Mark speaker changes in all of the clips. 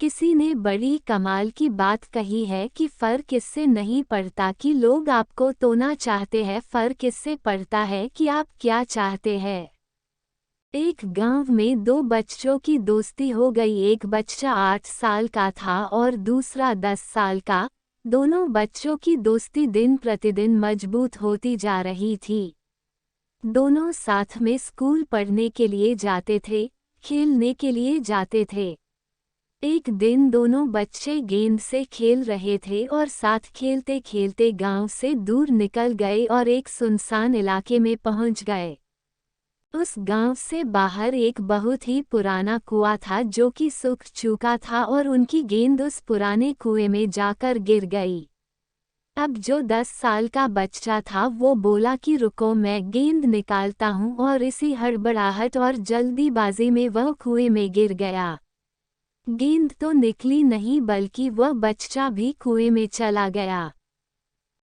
Speaker 1: किसी ने बड़ी कमाल की बात कही है कि फर्क इससे नहीं पड़ता कि लोग आपको तोड़ना चाहते हैं, फर्क इससे पड़ता है कि आप क्या चाहते हैं। एक गांव में दो बच्चों की दोस्ती हो गई। एक बच्चा 8 साल का था और दूसरा 10 साल का। दोनों बच्चों की दोस्ती दिन प्रतिदिन मजबूत होती जा रही थी। दोनों साथ में स्कूल पढ़ने के लिए जाते थे, खेलने के लिए जाते थे। एक दिन दोनों बच्चे गेंद से खेल रहे थे और साथ खेलते खेलते गांव से दूर निकल गए और एक सुनसान इलाके में पहुंच गए। उस गांव से बाहर एक बहुत ही पुराना कुआं था जो कि सूख चुका था और उनकी गेंद उस पुराने कुएं में जाकर गिर गई। अब जो 10 साल का बच्चा था वो बोला कि रुको, मैं गेंद निकालता हूँ, और इसी हड़बड़ाहट और जल्दीबाजी में वह कुएं में गिर गया। गेंद तो निकली नहीं बल्कि वह बच्चा भी कुएं में चला गया।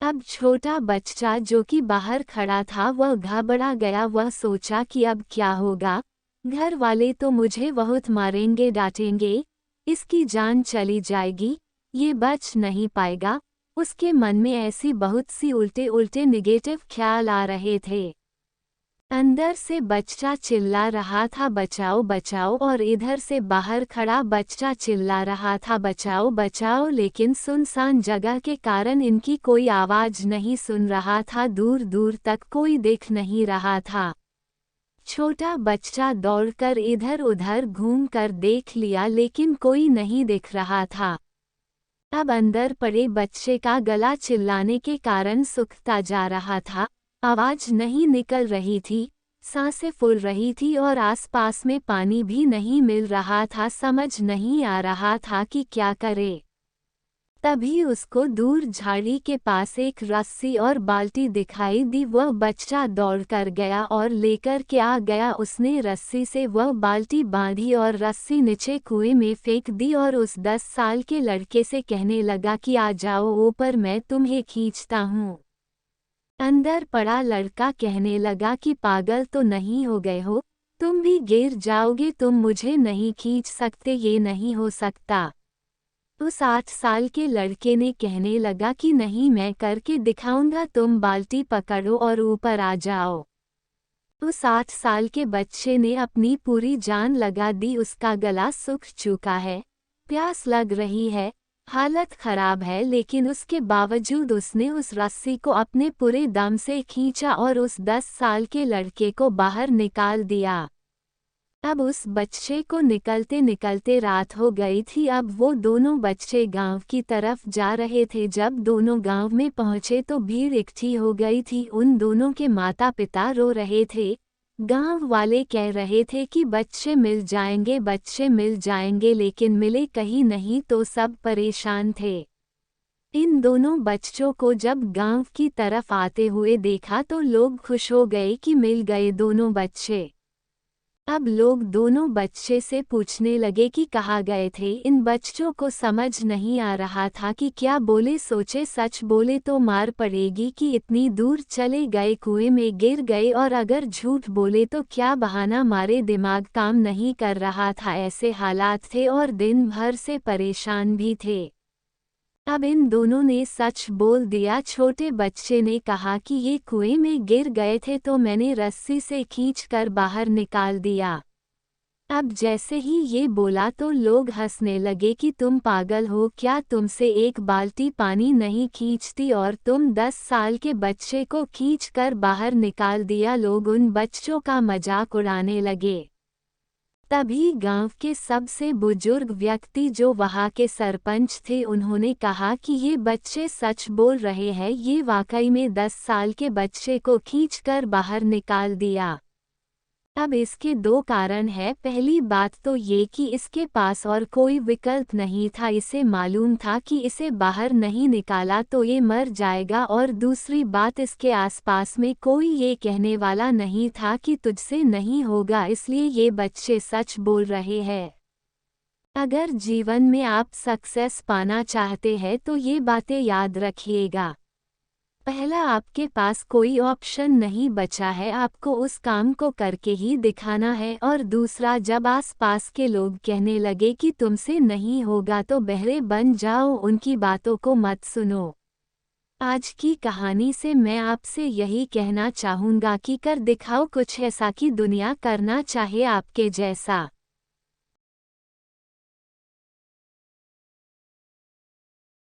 Speaker 1: अब छोटा बच्चा जो कि बाहर खड़ा था वह घबरा गया। वह सोचा कि अब क्या होगा, घर वाले तो मुझे बहुत मारेंगे डांटेंगे, इसकी जान चली जाएगी, ये बच नहीं पाएगा। उसके मन में ऐसी बहुत सी उल्टे उल्टे निगेटिव ख्याल आ रहे थे। अंदर से बच्चा चिल्ला रहा था बचाओ बचाओ, और इधर से बाहर खड़ा बच्चा चिल्ला रहा था बचाओ बचाओ, लेकिन सुनसान जगह के कारण इनकी कोई आवाज नहीं सुन रहा था। दूर दूर तक कोई दिख नहीं रहा था। छोटा बच्चा दौड़कर इधर उधर घूमकर देख लिया लेकिन कोई नहीं दिख रहा था। अब अंदर पड़े बच्चे का गला चिल्लाने के कारण सूखता जा रहा था, आवाज नहीं निकल रही थी, सांसें फूल रही थी और आसपास में पानी भी नहीं मिल रहा था। समझ नहीं आ रहा था कि क्या करे। तभी उसको दूर झाड़ी के पास एक रस्सी और बाल्टी दिखाई दी। वह बच्चा दौड़कर गया और लेकर के आ गया। उसने रस्सी से वह बाल्टी बांधी और रस्सी नीचे कुएं में फेंक दी और उस 10 साल के लड़के से कहने लगा कि आ जाओ ऊपर, मैं तुम्हें खींचता हूँ। अंदर पड़ा लड़का कहने लगा कि पागल तो नहीं हो गए हो, तुम भी गिर जाओगे, तुम मुझे नहीं खींच सकते, ये नहीं हो सकता। उस 8 साल के लड़के ने कहने लगा कि नहीं, मैं करके दिखाऊंगा, तुम बाल्टी पकड़ो और ऊपर आ जाओ। उस 8 साल के बच्चे ने अपनी पूरी जान लगा दी। उसका गला सूख चुका है, प्यास लग रही है, हालत खराब है, लेकिन उसके बावजूद उसने उस रस्सी को अपने पूरे दम से खींचा और उस 10 साल के लड़के को बाहर निकाल दिया। अब उस बच्चे को निकलते निकलते रात हो गई थी। अब वो दोनों बच्चे गांव की तरफ जा रहे थे। जब दोनों गांव में पहुंचे तो भीड़ इकट्ठी हो गई थी। उन दोनों के माता पिता रो रहे थे। गांव वाले कह रहे थे कि बच्चे मिल जाएंगे, बच्चे मिल जाएंगे, लेकिन मिले कहीं नहीं, तो सब परेशान थे। इन दोनों बच्चों को जब गांव की तरफ आते हुए देखा तो लोग खुश हो गए कि मिल गए दोनों बच्चे। अब लोग दोनों बच्चे से पूछने लगे कि कहाँ गए थे। इन बच्चों को समझ नहीं आ रहा था कि क्या बोले। सोचे सच बोले तो मार पड़ेगी कि इतनी दूर चले गए, कुएं में गिर गए, और अगर झूठ बोले तो क्या बहाना मारे। दिमाग काम नहीं कर रहा था, ऐसे हालात थे और दिन भर से परेशान भी थे। अब इन दोनों ने सच बोल दिया। छोटे बच्चे ने कहा कि ये कुएं में गिर गए थे तो मैंने रस्सी से खींचकर बाहर निकाल दिया। अब जैसे ही ये बोला तो लोग हंसने लगे कि तुम पागल हो क्या, तुमसे एक बाल्टी पानी नहीं खींचती और तुम 10 साल के बच्चे को खींचकर बाहर निकाल दिया। लोग उन बच्चों का मजाक उड़ाने लगे। तभी गांव के सबसे बुजुर्ग व्यक्ति जो वहां के सरपंच थे, उन्होंने कहा कि ये बच्चे सच बोल रहे हैं, ये वाकई में 10 साल के बच्चे को खींचकर बाहर निकाल दिया। अब इसके दो कारण हैं। पहली बात तो ये कि इसके पास और कोई विकल्प नहीं था, इसे मालूम था कि इसे बाहर नहीं निकाला तो ये मर जाएगा, और दूसरी बात इसके आसपास में कोई ये कहने वाला नहीं था कि तुझसे नहीं होगा, इसलिए ये बच्चे सच बोल रहे हैं। अगर जीवन में आप सक्सेस पाना चाहते हैं तो ये बातें याद रखिएगा। पहला, आपके पास कोई ऑप्शन नहीं बचा है, आपको उस काम को करके ही दिखाना है। और दूसरा, जब आसपास के लोग कहने लगे कि तुमसे नहीं होगा तो बहरे बन जाओ, उनकी बातों को मत सुनो। आज की कहानी से मैं आपसे यही कहना चाहूँगा कि कर दिखाओ कुछ ऐसा कि दुनिया करना चाहे आपके जैसा।